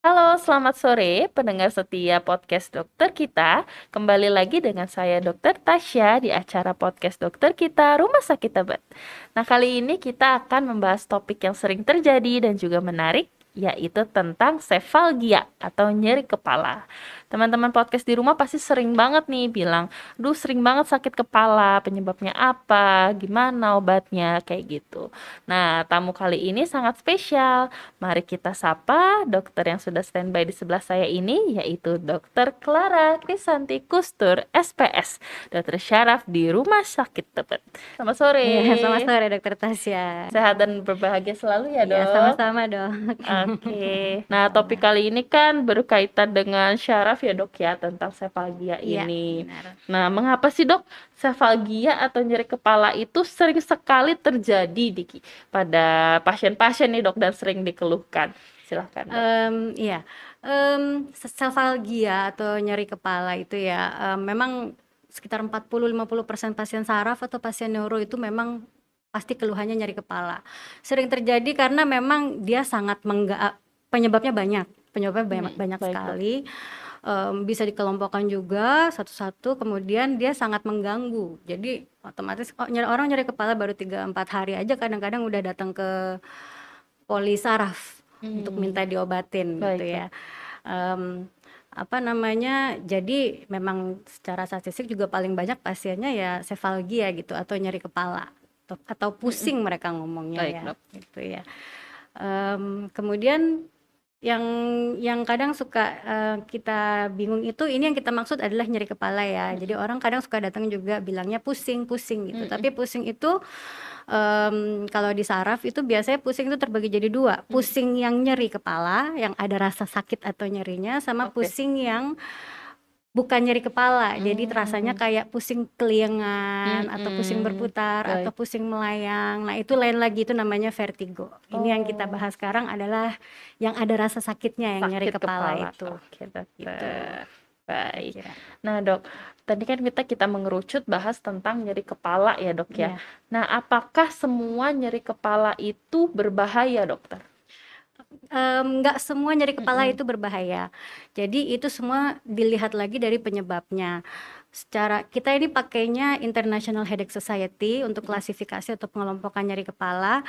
Halo, selamat sore pendengar setia podcast dokter kita. Kembali lagi dengan saya Dokter Tasya di acara podcast dokter kita Rumah Sakit Tebet. Nah, kali ini kita akan membahas topik yang sering terjadi dan juga menarik, yaitu tentang sefalgia atau nyeri kepala. Teman-teman podcast di rumah pasti sering banget nih bilang, "Duh, sering banget sakit kepala, penyebabnya apa? Gimana obatnya?" Kayak gitu. Nah, tamu kali ini sangat spesial. Mari kita sapa dokter yang sudah standby di sebelah saya ini, yaitu Dokter Clara Krisanti Kustur, SPS, dokter syaraf di Rumah Sakit Tebet. Selamat sore. Iya, selamat sore Dokter Tasya. Sehat dan berbahagia selalu ya, Iya, Dok. sama-sama dok. Oke. Nah, topik Sama. kali ini kan berkaitan dengan syaraf ya, Dok ya, tentang sefalgia Iya, ini. benar. Nah, mengapa sih, Dok, sefalgia atau nyeri kepala itu sering sekali terjadi pada pasien-pasien nih, Dok, dan sering dikeluhkan? Silahkan, Dok. Iya, selvalgia atau nyeri kepala itu ya, memang sekitar 40-50% pasien saraf atau pasien neuro itu memang pasti keluhannya nyeri kepala. Sering terjadi karena memang dia sangat penyebabnya banyak banyak Baik, Dok. sekali. Bisa dikelompokkan juga satu-satu, kemudian dia sangat mengganggu. Jadi otomatis orang nyeri kepala baru 3-4 hari aja kadang-kadang udah datang ke poli saraf untuk minta diobatin gitu Baik, Dok. ya. Mmm, jadi memang secara statistik juga paling banyak pasiennya ya sefalgia gitu atau nyeri kepala atau Mm-mm. pusing mereka ngomongnya Baik, ya, Dok. gitu ya. Kemudian yang kadang suka, kita bingung itu ini yang kita maksud adalah nyeri kepala ya. Jadi orang kadang suka datang juga bilangnya pusing-pusing gitu, Mm-mm. tapi pusing itu, kalau di saraf itu biasanya pusing itu terbagi jadi 2, Mm-mm. pusing yang nyeri kepala, yang ada rasa sakit atau nyerinya, sama Oke. pusing yang bukan nyeri kepala, jadi rasanya Hmm. kayak pusing keliengan atau pusing Mm-mm. berputar atau Baik. pusing melayang. Nah, itu lain lagi, itu namanya vertigo. Ini yang kita Oh, bahas sekarang adalah yang ada rasa sakitnya, yang nyeri sakit kepala kepala. itu, Oke, gitu dokter. Baik. kira-kira. Nah, Dok, tadi kan kita mengerucut bahas tentang nyeri kepala ya, Dok ya. Iya. Nah, apakah semua nyeri kepala itu berbahaya, dokter? Nggak semua nyeri kepala Mm-mm. itu berbahaya. Jadi itu semua dilihat lagi dari penyebabnya. Kita ini pakainya International Headache Society untuk Mm-mm. klasifikasi atau pengelompokan nyeri kepala.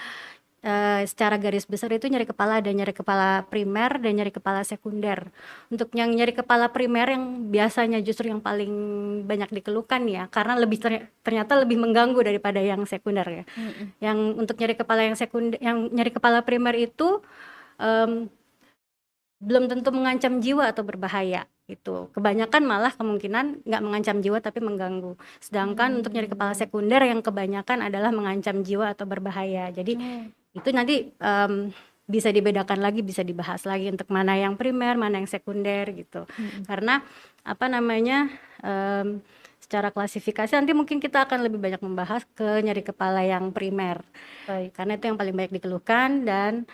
Secara garis besar itu nyeri kepala ada nyeri kepala primer dan nyeri kepala sekunder. Untuk yang nyeri kepala primer yang biasanya justru yang paling banyak dikeluhkan ya, karena ternyata lebih mengganggu daripada yang sekunder ya. Mm-mm. Yang untuk nyeri kepala yang nyeri kepala primer itu em, belum tentu mengancam jiwa atau berbahaya gitu. Kebanyakan malah kemungkinan nggak mengancam jiwa tapi mengganggu. Sedangkan untuk nyeri kepala Hmm. sekunder yang kebanyakan adalah mengancam jiwa atau berbahaya. Jadi Oh. itu nanti bisa dibedakan lagi, bisa dibahas lagi untuk mana yang primer, mana yang sekunder gitu. Mm-mm. Karena em, secara klasifikasi nanti mungkin kita akan lebih banyak membahas ke nyeri kepala yang primer. Baik. Karena itu yang paling banyak dikeluhkan dan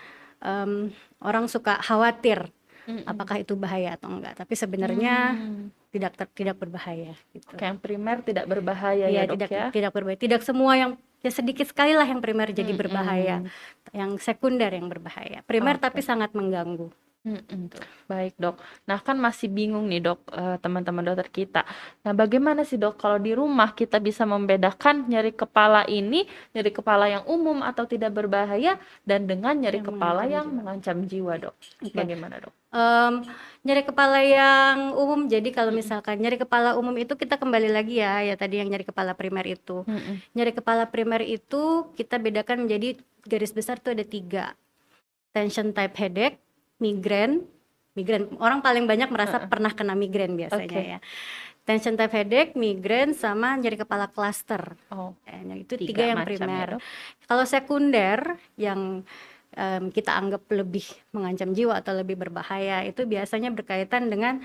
orang suka khawatir Mm-mm. apakah itu bahaya atau enggak. Tapi sebenarnya Hmm. tidak berbahaya gitu. Oke, yang primer tidak berbahaya Iya, ya, Dok ya? tidak berbahaya. Tidak semua yang ya sedikit sekali lah yang primer jadi berbahaya. Mm-mm. Yang sekunder yang berbahaya. Primer tapi Oke. sangat mengganggu. Mm-mm. Tuh. Baik, Dok. Nah, kan masih bingung nih, Dok, teman-teman dokter kita. Nah, bagaimana sih, Dok, kalau di rumah kita bisa membedakan nyeri kepala ini, nyeri kepala yang umum atau tidak berbahaya, dan dengan nyeri Yang kepala mengancam yang jiwa. mengancam jiwa, Dok? Oke. Bagaimana, Dok? Nyeri kepala yang umum, jadi kalau Mm-mm. misalkan nyeri kepala umum itu kita kembali lagi ya tadi yang nyeri kepala primer itu. Mm-mm. Nyeri kepala primer itu kita bedakan menjadi garis besar tuh ada 3. Tension type headache, migrain. Orang paling banyak merasa Heeh. pernah kena migrain Oke. biasanya ya. Tension type headache, migrain, sama nyeri kepala cluster. Oh, Itu 3 tiga yang macam ya, primer. Dok? Kalau sekunder yang kita anggap lebih mengancam jiwa atau lebih berbahaya itu biasanya berkaitan dengan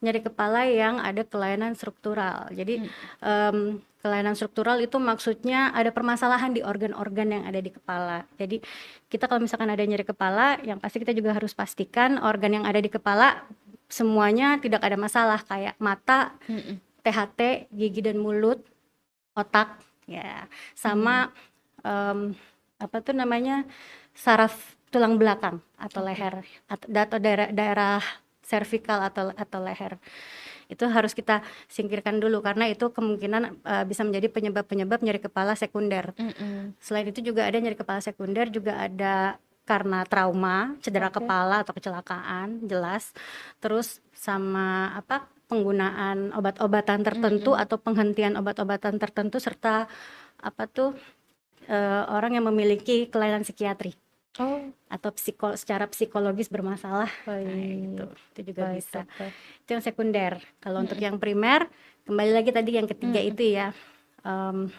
nyeri kepala yang ada kelainan struktural. Jadi Mm. kelainan struktural itu maksudnya ada permasalahan di organ-organ yang ada di kepala. Jadi kita kalau misalkan ada nyeri kepala, yang pasti kita juga harus pastikan organ yang ada di kepala semuanya tidak ada masalah, kayak mata, Mm-mm. THT, gigi dan mulut, otak ya, Hmm. sama apa tuh namanya, saraf tulang belakang atau Oke. leher atau daerah servikal atau leher. Itu harus kita singkirkan dulu karena itu kemungkinan bisa menjadi penyebab nyeri kepala sekunder. Mm-mm. Selain itu juga ada nyeri kepala sekunder, juga ada karena trauma, cedera Oke. kepala atau kecelakaan, jelas. Terus sama penggunaan obat-obatan tertentu Mm-mm. atau penghentian obat-obatan tertentu, serta orang yang memiliki kelainan psikiatri Oh, atau secara psikologis bermasalah. Nah, baik. itu juga Baik, bisa. dokter. Itu yang sekunder. Kalau untuk Mm-mm. yang primer, kembali lagi tadi yang ketiga Mm-mm. itu ya. Em,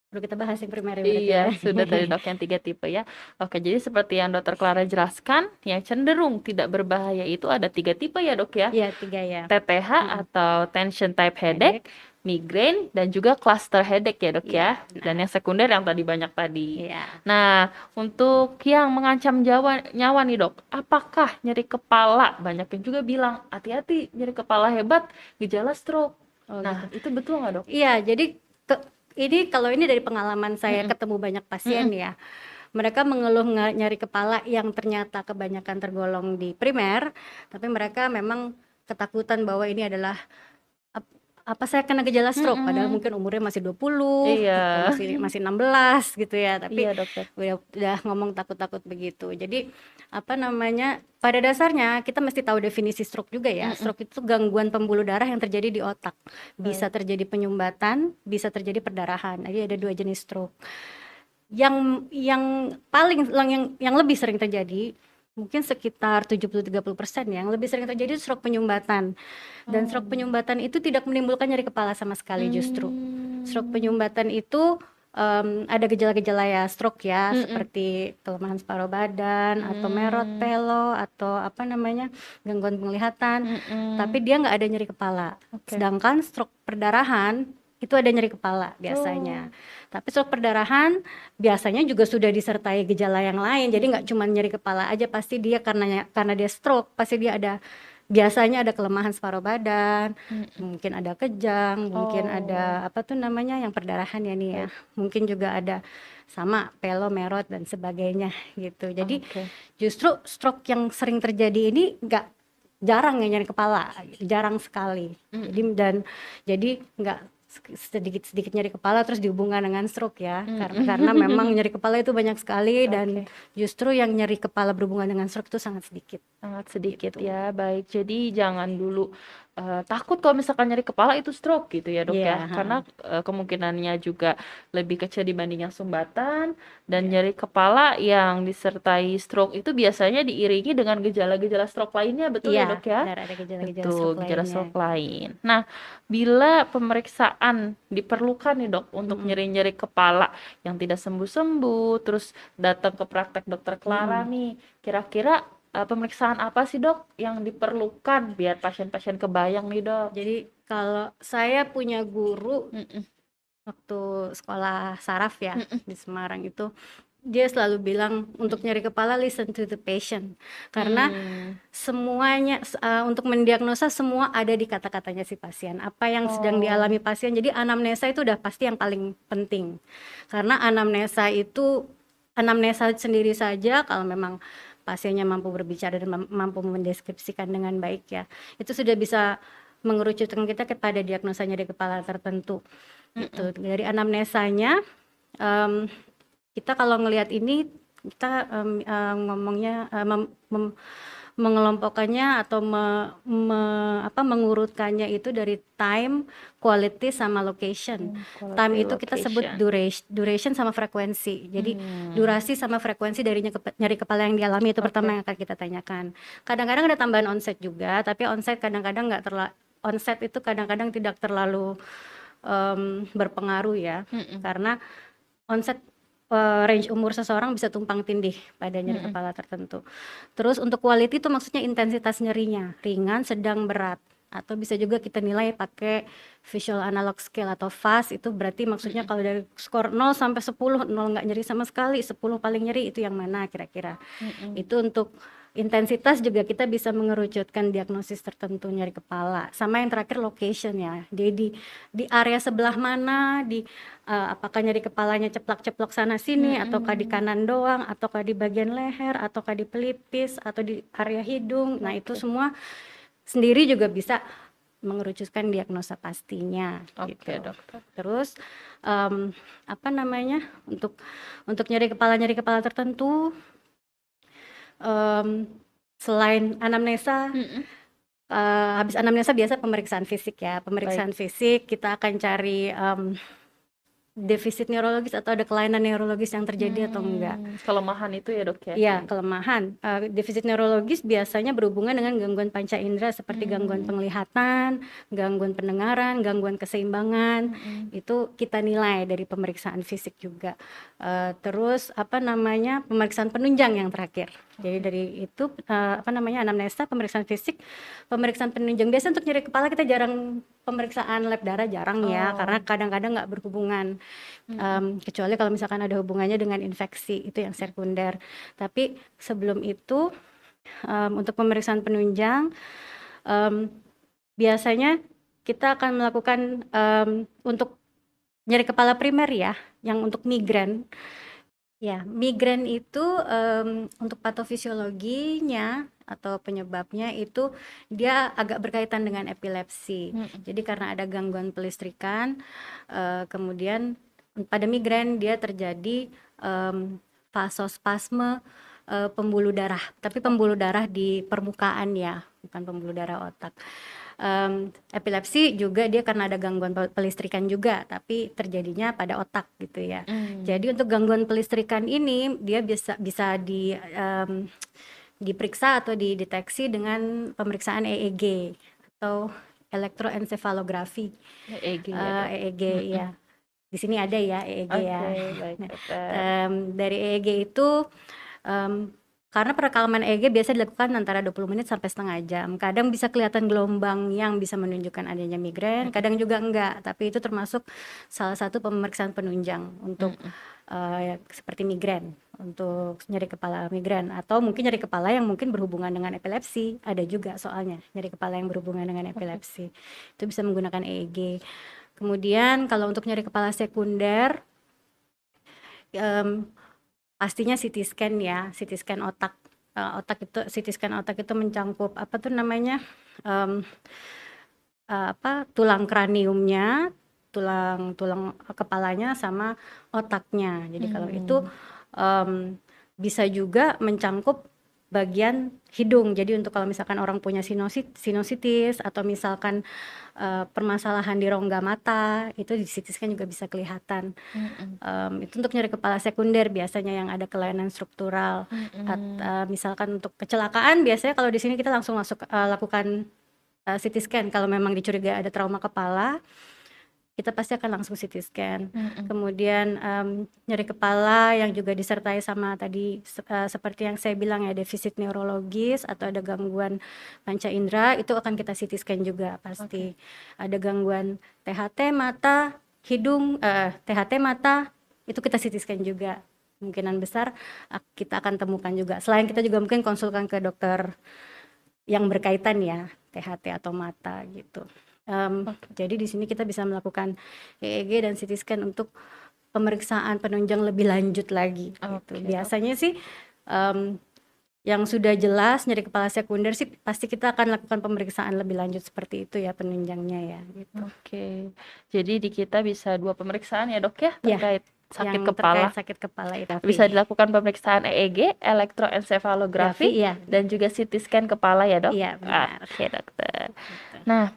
Perlu kita bahas yang primer ya berarti Iya, ya. sudah tadi dok yang 3 tipe ya. Oke, jadi seperti yang dokter Clara jelaskan, yang cenderung tidak berbahaya itu ada 3 tipe ya dok ya. Iya, tiga ya. TTH atau tension type headache, Headache. migrain, dan juga cluster headache ya dok ya. Iya, Dan benar. yang sekunder yang tadi banyak tadi. Iya. Nah, untuk yang mengancam nyawa nih dok, apakah nyeri kepala? Banyak yang juga bilang, hati-hati nyeri kepala hebat, gejala stroke. Oh gitu. Nah, itu betul nggak dok? Iya, jadi kalau ini dari pengalaman saya Mm-mm. ketemu banyak pasien Mm-mm. ya. Mereka mengeluh nyari kepala yang ternyata kebanyakan tergolong di primer, tapi mereka memang ketakutan bahwa ini adalah apa saya kena gejala stroke, padahal Mm-mm. mungkin umurnya masih 20 Iya, atau masih 16 gitu ya, tapi iya dokter. udah ngomong takut-takut begitu. Jadi pada dasarnya kita mesti tahu definisi stroke juga ya. Mm-mm. Stroke itu gangguan pembuluh darah yang terjadi di otak. Bisa Baik. terjadi penyumbatan, bisa terjadi perdarahan. Jadi ada 2 jenis stroke. Yang paling yang lebih sering terjadi mungkin sekitar 70-30% ya. Yang lebih sering terjadi stroke penyumbatan. Dan stroke Oh. penyumbatan itu tidak menimbulkan nyeri kepala sama sekali justru. Stroke Hmm. penyumbatan itu ada gejala-gejala ya stroke ya, Mm-mm. seperti kelemahan separuh badan atau merot Hmm. pelo atau gangguan penglihatan, tapi Mm-mm. dia nggak ada nyeri kepala. Oke. Sedangkan stroke perdarahan itu ada nyeri kepala biasanya. Oh. Tapi stroke perdarahan biasanya juga sudah disertai gejala yang lain. Jadi nggak cuma nyeri kepala aja, pasti dia karena dia stroke, pasti dia biasanya ada kelemahan separuh badan, Mm-mm. mungkin ada kejang, mungkin Oh. ada yang perdarahan ya nih ya. Baik. Mungkin juga ada sama pelo, merot dan sebagainya gitu. Jadi Oke. justru stroke yang sering terjadi ini nggak jarang ya nyeri kepala, jarang sekali. Jadi nggak sedikit nyeri kepala terus dihubungkan dengan stroke ya. Karena memang nyeri kepala itu banyak sekali dan Oke. justru yang nyeri kepala berhubungan dengan stroke itu sangat sedikit Sangat sedikit gitu. ya, baik. Jadi jangan dulu takut kalau misalkan nyeri kepala itu stroke gitu ya dok ya. Iya, Karena kemungkinannya juga lebih kecil dibanding yang sumbatan. Dan iya. nyeri kepala yang disertai stroke itu biasanya diiringi dengan gejala-gejala stroke lainnya, betul ya Iya, dok ya? benar ada gejala-gejala Betul, stroke gejala lainnya. stroke lain. Nah, bila pemeriksaan diperlukan nih dok untuk Mm-mm. nyeri-nyeri kepala yang tidak sembuh-sembuh, terus datang ke praktek dokter Clara Mm-mm. nih, kira-kira pemeriksaan apa sih dok yang diperlukan biar pasien-pasien kebayang nih dok? Jadi kalau saya punya guru Mm-mm. waktu sekolah saraf ya Mm-mm. di Semarang itu, dia selalu bilang untuk nyeri kepala listen to the patient, karena Hmm. semuanya untuk mendiagnosa semua ada di kata-katanya si pasien, apa yang sedang Oh. dialami pasien. Jadi anamnesa itu udah pasti yang paling penting, karena anamnesa sendiri saja kalau memang pasiennya mampu berbicara dan mampu mendeskripsikan dengan baik ya, itu sudah bisa mengerucutkan kita kepada diagnosa nyeri kepala tertentu gitu. Mm-mm. Dari anamnesanya kita kalau ngelihat ini, kita ngomongnya mengelompokkannya atau mengurutkannya itu dari time, quality sama location. Time Quality itu kita sebut location. duration sama frekuensi. Jadi Hmm. durasi sama frekuensi dari nyeri kepala yang dialami itu pertama Oke. yang akan kita tanyakan. Kadang-kadang ada tambahan onset juga, tapi onset kadang-kadang nggak onset itu kadang-kadang tidak terlalu berpengaruh ya, Mm-mm. karena onset range umur seseorang bisa tumpang tindih pada nyeri Mm-mm. kepala tertentu. Terus untuk quality itu maksudnya intensitas nyerinya, ringan, sedang, berat. Atau bisa juga kita nilai pakai visual analog scale atau VAS, itu berarti maksudnya kalau dari skor 0 sampai 10, 0 nggak nyeri sama sekali, 10 paling nyeri, itu yang mana kira-kira. Mm-mm. Itu untuk Intensitas juga kita bisa mengerucutkan diagnosis tertentu nyeri kepala. Sama yang terakhir location ya. Jadi di area sebelah mana, apakah nyeri kepalanya ceplak-ceplok sana sini, ataukah di kanan doang, ataukah di bagian leher, ataukah di pelipis, atau di area hidung. Nah, itu semua sendiri juga bisa mengerucutkan diagnosa pastinya Oke, gitu. dokter. Terus apa namanya, untuk nyeri kepala tertentu, selain anamnesa, habis anamnesa biasa pemeriksaan fisik ya. Pemeriksaan fisik kita akan cari defisit neurologis atau ada kelainan neurologis yang terjadi atau enggak. Kelemahan itu ya, Dok ya? Iya, kelemahan. Defisit neurologis biasanya berhubungan dengan gangguan panca indera seperti gangguan penglihatan, gangguan pendengaran, gangguan keseimbangan. Itu kita nilai dari pemeriksaan fisik juga. Terus apa namanya, pemeriksaan penunjang yang terakhir. Jadi dari itu apa namanya, anamnesa, pemeriksaan fisik, pemeriksaan penunjang. Biasanya untuk nyeri kepala kita jarang pemeriksaan lab darah, jarang ya, karena kadang-kadang nggak berhubungan. Kecuali kalau misalkan ada hubungannya dengan infeksi, itu yang sekunder. Tapi sebelum itu untuk pemeriksaan penunjang biasanya kita akan melakukan untuk nyeri kepala primer ya, yang untuk migrain. Ya, migrain itu untuk patofisiologinya atau penyebabnya itu dia agak berkaitan dengan epilepsi. Jadi karena ada gangguan pelistrikan, kemudian pada migrain dia terjadi vasospasme pembuluh darah, tapi pembuluh darah di permukaan ya, bukan pembuluh darah otak. Epilepsi juga dia karena ada gangguan pelistrikan juga, tapi terjadinya pada otak gitu ya. Jadi untuk gangguan pelistrikan ini dia bisa diperiksa atau dideteksi dengan pemeriksaan EEG atau elektroensefalografi. EEG ya, Dok? EEG ya. Di sini ada ya EEG ya. Baik, dokter. Dari EEG itu karena perekaman EEG biasa dilakukan antara 20 menit sampai setengah jam. Kadang bisa kelihatan gelombang yang bisa menunjukkan adanya migrain, kadang juga enggak. Tapi itu termasuk salah satu pemeriksaan penunjang untuk seperti migrain, untuk nyeri kepala migrain, atau mungkin nyeri kepala yang mungkin berhubungan dengan epilepsi. Ada juga soalnya nyeri kepala yang berhubungan dengan epilepsi. Itu bisa menggunakan EEG. Kemudian kalau untuk nyeri kepala sekunder, pastinya CT scan ya, CT scan otak. CT scan otak itu mencangkup apa tuh namanya, tulang kraniumnya, tulang kepalanya sama otaknya. Jadi kalau itu bisa juga mencangkup bagian hidung. Jadi untuk kalau misalkan orang punya sinusitis atau misalkan permasalahan di rongga mata, itu di CT scan juga bisa kelihatan. Itu untuk nyeri kepala sekunder biasanya yang ada kelainan struktural. Misalkan untuk kecelakaan biasanya kalau di sini kita langsung lakukan CT scan. Kalau memang dicurigai ada trauma kepala, kita pasti akan langsung CT scan. Kemudian nyeri kepala yang juga disertai sama tadi seperti yang saya bilang ya, defisit neurologis atau ada gangguan panca indera, itu akan kita CT scan juga pasti. Ada gangguan THT mata, hidung, THT mata, itu kita CT scan juga. Kemungkinan besar kita akan temukan juga. Selain kita juga mungkin konsulkan ke dokter yang berkaitan ya, THT atau mata gitu. Jadi di sini kita bisa melakukan EEG dan CT scan untuk pemeriksaan penunjang lebih lanjut lagi. Gitu. Biasanya sih yang sudah jelas nyeri kepala sekunder sih pasti kita akan lakukan pemeriksaan lebih lanjut seperti itu ya penunjangnya ya. Gitu. Jadi di kita bisa 2 pemeriksaan ya, Dok ya, terkait sakit yang kepala. Terkait sakit kepala itu bisa dilakukan pemeriksaan EEG, elektroensefalografi, dan juga CT scan kepala ya, Dok? Iya, benar. Oke, dokter. Nah,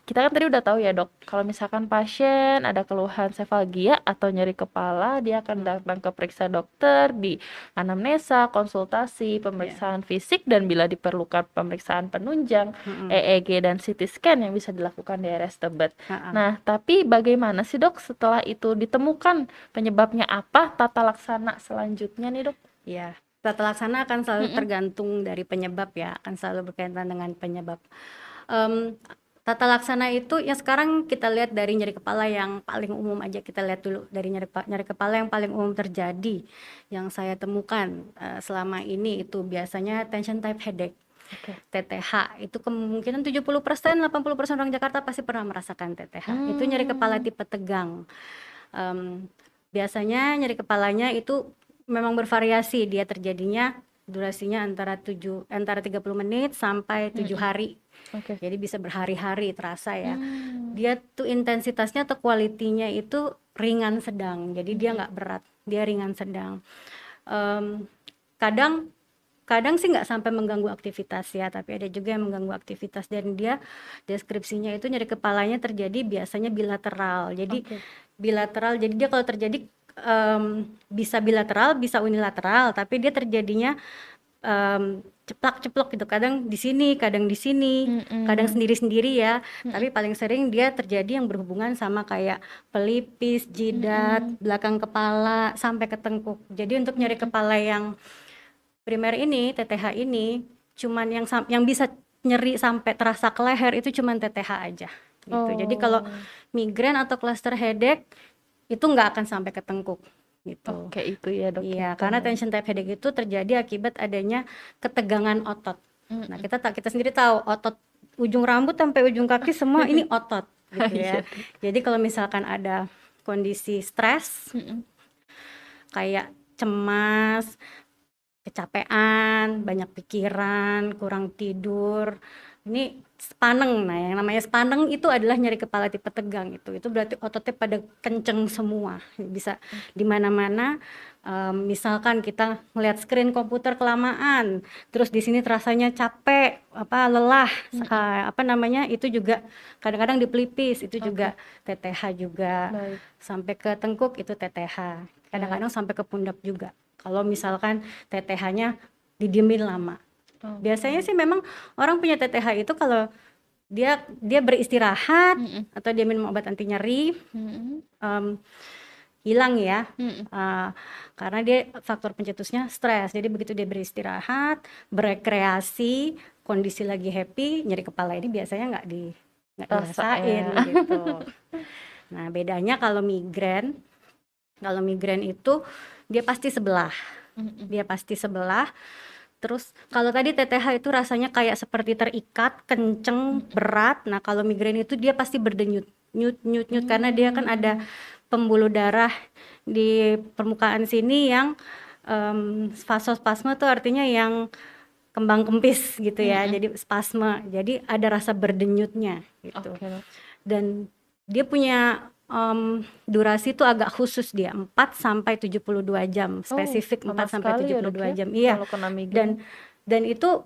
kita kan tadi udah tahu ya, Dok, kalau misalkan pasien ada keluhan sefalgia atau nyeri kepala, dia akan datang ke periksa dokter di anamnesa, konsultasi, pemeriksaan fisik, dan bila diperlukan pemeriksaan penunjang, EEG dan CT scan yang bisa dilakukan di RS Tebet. Nah, tapi bagaimana sih, Dok, setelah itu ditemukan penyebabnya apa, tata laksana selanjutnya nih, Dok? Ya, tata laksana akan selalu tergantung dari penyebab ya, akan selalu berkaitan dengan penyebab. Tata laksana itu yang sekarang kita lihat dari nyeri kepala yang paling umum aja, kita lihat dulu dari nyeri kepala yang paling umum terjadi yang saya temukan selama ini itu biasanya tension type headache. Oke. TTH itu kemungkinan 70%, 80% orang Jakarta pasti pernah merasakan TTH. Itu nyeri kepala tipe tegang. Biasanya nyeri kepalanya itu memang bervariasi, dia terjadinya durasinya antara 30 menit sampai 7 hari. Oke. Jadi bisa berhari-hari terasa ya. Dia tuh intensitasnya atau kualitinya itu ringan sedang. Jadi dia nggak berat, dia ringan sedang. Kadang sih nggak sampai mengganggu aktivitas ya, tapi ada juga yang mengganggu aktivitas dan dia deskripsinya itu nyeri kepalanya terjadi biasanya bilateral. Jadi bilateral, jadi dia kalau terjadi bisa bilateral, bisa unilateral, tapi dia terjadinya ceplak-ceplok gitu, kadang di sini, kadang di sini, kadang sendiri-sendiri ya. Tapi paling sering dia terjadi yang berhubungan sama kayak pelipis, jidat, belakang kepala sampai ke tengkuk. Jadi untuk nyeri kepala yang primer ini, TTH ini, cuman yang bisa nyeri sampai terasa ke leher itu cuman TTH aja gitu. Jadi kalau migrain atau cluster headache itu nggak akan sampai ke tengkuk gitu. Oke, itu ya dok. Iya, karena tension type headache itu terjadi akibat adanya ketegangan otot. Nah, kita sendiri tahu otot ujung rambut sampai ujung kaki semua ini otot gitu ya. Jadi kalau misalkan ada kondisi stres kayak cemas, kecapean, banyak pikiran, kurang tidur, ini sepaneng. Nah, yang namanya sepaneng itu adalah nyeri kepala tipe tegang itu berarti ototnya pada kenceng semua, bisa di mana-mana. Misalkan kita ngelihat screen komputer kelamaan, terus di sini terasanya capek, lelah, itu juga kadang-kadang di pelipis itu juga TTH juga. Sampai ke tengkuk itu TTH, kadang-kadang sampai ke pundak juga. Kalau misalkan TTH-nya didiemin lama. Biasanya sih memang orang punya TTH itu kalau dia beristirahat atau dia minum obat anti nyeri, hilang ya. Karena dia faktor pencetusnya stres. Jadi begitu dia beristirahat, berekreasi, kondisi lagi happy, nyeri kepala ini biasanya nggak dirasain gitu. Nah, bedanya kalau migrain itu dia pasti sebelah. Terus kalau tadi TTH itu rasanya kayak seperti terikat, kenceng, berat. Nah, kalau migrain itu dia pasti berdenyut, nyut karena dia kan ada pembuluh darah di permukaan sini yang vasospasme tuh artinya yang kembang kempis gitu ya. Jadi spasme. Jadi ada rasa berdenyutnya gitu. Dan dia punya durasi itu agak khusus, dia 4 sampai 72 jam, spesifik 4 sampai 72 jam. Iya. Dan itu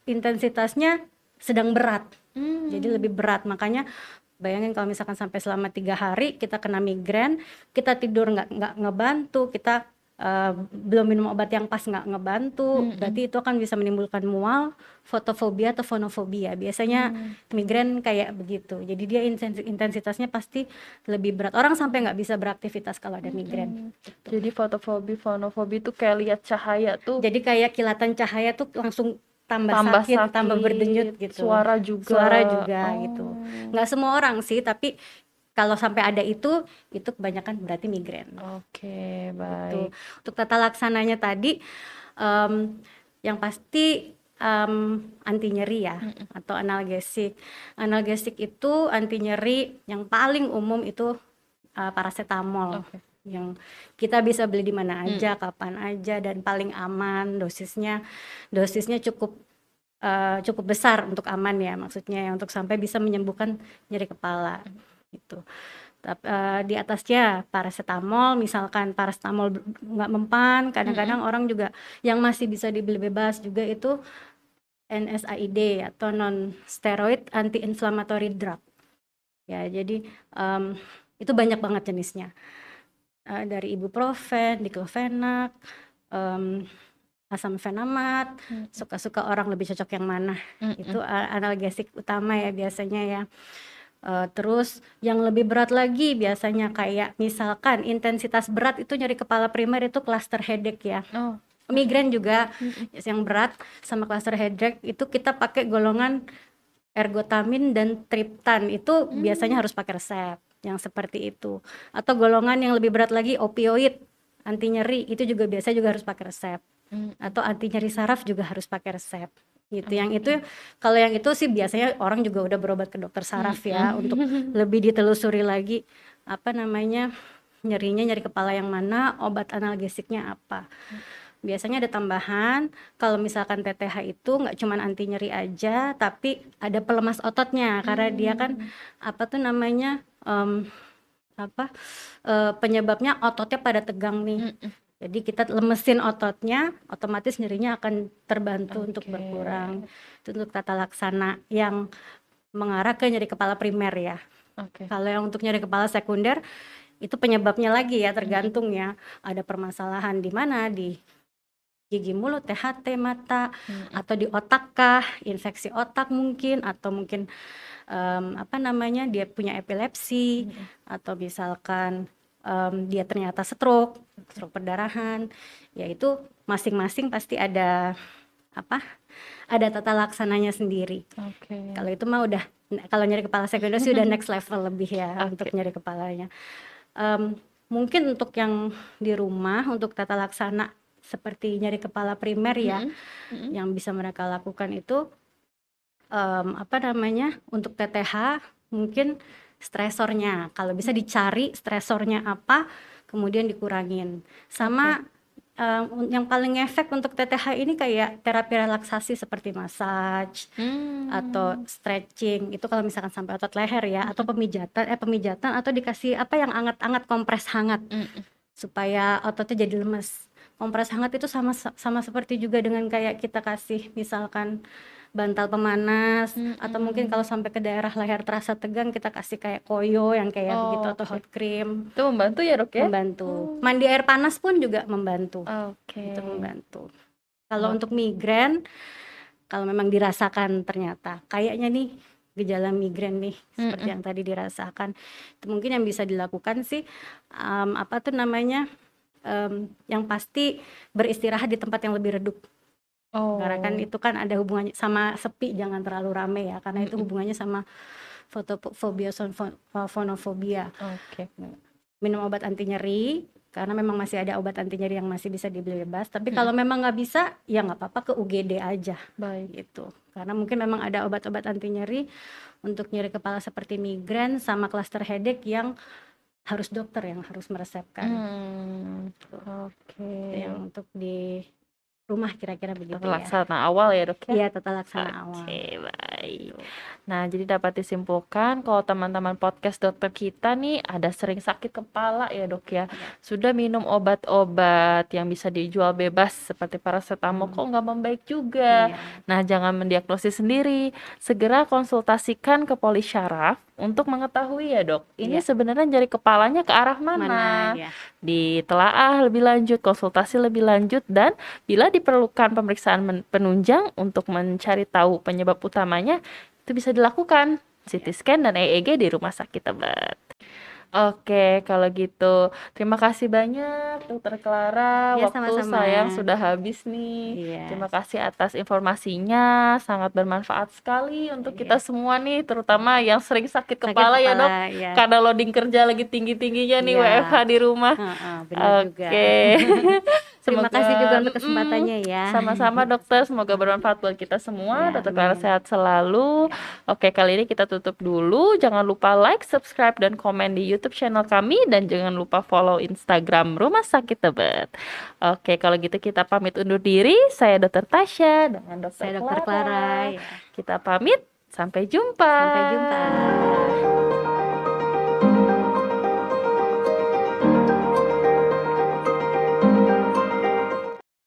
intensitasnya sedang berat. Jadi lebih berat. Makanya bayangin kalau misalkan sampai selama 3 hari kita kena migrain, kita tidur nggak ngebantu, kita belum minum obat yang pas nggak ngebantu, berarti itu akan bisa menimbulkan mual, fotofobia atau fonofobia. Biasanya migrain kayak begitu. Jadi dia intensitasnya pasti lebih berat. Orang sampai nggak bisa beraktivitas kalau ada migrain. Jadi fotofobi, fonofobi itu kayak lihat cahaya tuh. Jadi kayak kilatan cahaya tuh langsung tambah sakit, tambah berdenyut gitu. Suara juga gitu. Nggak semua orang sih, tapi kalau sampai ada itu kebanyakan berarti migrain. Oke, baik. Gitu. Untuk tata laksananya tadi, yang pasti anti nyeri ya, atau analgesik. Analgesik itu anti nyeri yang paling umum itu paracetamol. Yang kita bisa beli di mana aja, kapan aja, dan paling aman. Dosisnya cukup besar untuk aman ya, maksudnya untuk sampai bisa menyembuhkan nyeri kepala. Gitu. Di atasnya paracetamol, misalkan paracetamol nggak mempan, kadang-kadang orang juga yang masih bisa dibeli bebas juga itu NSAID atau non steroid anti inflammatory drug ya. Jadi itu banyak banget jenisnya, dari ibuprofen, diclofenac, asam fenamat. Suka-suka orang lebih cocok yang mana. Itu analgesik utama ya biasanya ya. Terus yang lebih berat lagi biasanya kayak misalkan intensitas berat itu nyeri kepala primer itu cluster headache ya. Migrain juga yang berat sama cluster headache itu kita pakai golongan ergotamin dan triptan itu biasanya harus pakai resep yang seperti itu. Atau golongan yang lebih berat lagi opioid, anti nyeri itu juga biasa juga harus pakai resep. Atau anti nyeri saraf juga harus pakai resep gitu. Yang itu kalau yang itu sih biasanya orang juga udah berobat ke dokter saraf ya untuk lebih ditelusuri lagi apa namanya nyeri kepala yang mana, obat analgesiknya apa. Biasanya ada tambahan kalau misalkan TTH itu nggak cuma anti nyeri aja tapi ada pelemas ototnya karena dia kan apa tuh namanya penyebabnya ototnya pada tegang nih. Jadi kita lemesin ototnya, otomatis nyerinya akan terbantu untuk berkurang. Itu untuk tata laksana yang mengarah ke nyeri kepala primer ya. Kalau yang untuk nyeri kepala sekunder itu penyebabnya lagi ya tergantung ya. Ada permasalahan di mana, di gigi mulut, THT mata, atau di otak kah, infeksi otak mungkin, atau mungkin apa namanya dia punya epilepsi, atau misalkan dia ternyata stroke perdarahan, yaitu masing-masing pasti ada tata laksananya sendiri. Kalau itu mah udah, kalau nyeri kepala sekunder sih udah next level lebih ya untuk nyeri kepalanya. Mungkin untuk yang di rumah untuk tata laksana seperti nyeri kepala primer ya, yang bisa mereka lakukan itu untuk TTH mungkin stresornya, kalau bisa dicari stresornya apa, kemudian dikurangin. Sama yang paling efek untuk TTH ini kayak terapi relaksasi seperti massage atau stretching, itu kalau misalkan sampai otot leher ya, atau pemijatan atau dikasih apa yang anget-anget, kompres hangat supaya ototnya jadi lemes. Kompres hangat itu sama seperti juga dengan kayak kita kasih misalkan bantal pemanas, atau mungkin kalau sampai ke daerah leher terasa tegang kita kasih kayak koyo yang kayak begitu atau hot cream. Itu membantu ya dok ya? Membantu. Mandi air panas pun juga membantu. Itu membantu. Kalau untuk migrain, kalau memang dirasakan ternyata kayaknya nih gejala migrain nih seperti yang tadi dirasakan, itu mungkin yang bisa dilakukan sih yang pasti beristirahat di tempat yang lebih redup. Karena kan itu kan ada hubungannya sama sepi, jangan terlalu rame ya, karena itu hubungannya sama fotofobia, fonofobia. Minum obat anti nyeri, karena memang masih ada obat anti nyeri yang masih bisa dibeli bebas. Tapi kalau memang nggak bisa, ya nggak apa-apa ke UGD aja. Gitu. Karena mungkin memang ada obat-obat anti nyeri untuk nyeri kepala seperti migrain sama cluster headache yang harus dokter yang harus meresepkan. Yang untuk di rumah kira-kira begitu tata laksana awal ya dok ya? Iya, tata laksana awal. Baik. Nah, jadi dapat disimpulkan kalau teman-teman podcast dokter kita nih ada sering sakit kepala ya dok ya, sudah minum obat-obat yang bisa dijual bebas seperti paracetamol kok nggak membaik juga. Nah, jangan mendiagnosis sendiri, segera konsultasikan ke polisyaraf untuk mengetahui ya dok, ini sebenarnya nyeri kepalanya ke arah mana. Ditelaah lebih lanjut, konsultasi lebih lanjut, dan bila diperlukan pemeriksaan penunjang untuk mencari tahu penyebab utamanya, itu bisa dilakukan CT scan dan EEG di rumah sakit Tebet. Oke, kalau gitu terima kasih banyak Dokter Clara. Waktu sama-sama. sayang sudah habis nih. Terima kasih atas informasinya, sangat bermanfaat sekali untuk kita semua nih, terutama yang sering sakit kepala ya dok, karena loading kerja lagi tinggi-tingginya nih WFH di rumah. Benar juga. Terima kasih juga untuk kesempatannya ya. Sama-sama dokter, semoga bermanfaat buat kita semua. Dokter Clara sehat selalu. Oke, kali ini kita tutup dulu. Jangan lupa like, subscribe, dan komen di YouTube channel kami, dan jangan lupa follow Instagram Rumah Sakit Tebet. Oke, kalau gitu kita pamit undur diri. Saya Dokter Tasya dengan Dokter Clara. Kita pamit. Sampai jumpa. Sampai jumpa.